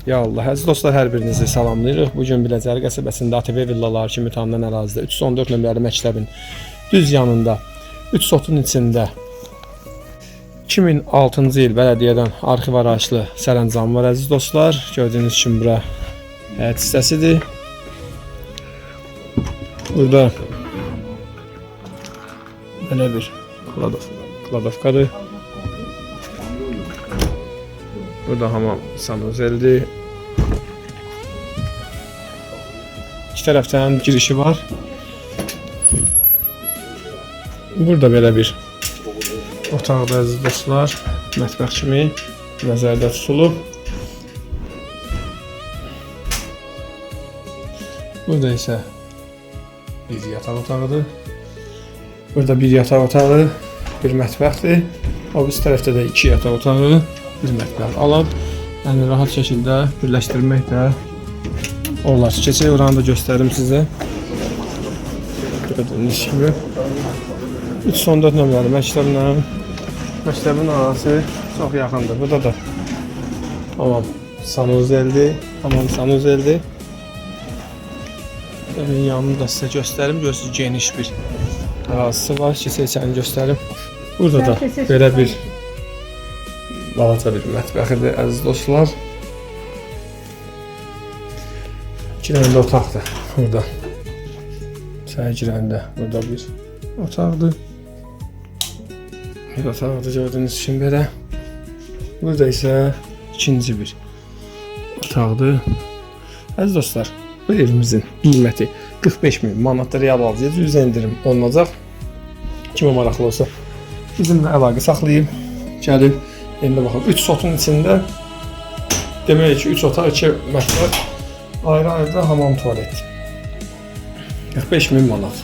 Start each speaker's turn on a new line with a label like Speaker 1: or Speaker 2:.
Speaker 1: Ya Allah, əziz dostlar, hər birinizi salamlayırıq. Bugün Biləcəri qəsəbəsində ATV villaları kimi tanınan ərazidə 314 nömrəli məktəbin düz yanında 3 sotun içində 2006-cı il bələdiyyədən arxiv araçlı sərəncam var əziz dostlar. Gördüyünüz kimi bura həyət hissəsidir. Burada belə bir kladovkadır. Burada hamam sanuzeldir. İki tərəfdən girişi var. Burada belə bir otaqda əziz dostlar, mətbəx kimi nəzərdə tutulub. Burada isə bir yataq otağıdır. Burada bir yataq otağı, bir mətbəxdir. O üst tərəfdə də iki yataq otağı, bir mətbəx alan. Yəni rahat şəkildə birləşdirmək də olar. Keçək oranı da göstərim sizə. Gördüyünüz kimi 314 nömrəli məktəbin arası çox yaxındır. Burada da hamam sanuzeldir. Evin yanını da sizə göstərim. Görürsünüz, geniş bir ərazisi var. Keçək içəni göstərim. Burada da belə bir balaca bir mətbəxidir əziz dostlar. İki dənə də otaqdır burada. Çay girəndə burada bir otaqdır. Bir otaqdır gördüyünüz kimi belə. Burada isə ikinci bir otaqdır. Əziz dostlar, bu evimizin qiyməti 45.000 manat real alacağız. %100 endirim olunacaq. Kimə maraqlı olsa bizimlə əlaqə saxlayın. Gəlin. İndi baxın, 3 sotun içində demək ki 3 otaq, 2 mətbəx, ayrı-ayrı hamam tualet. 45.000 manat.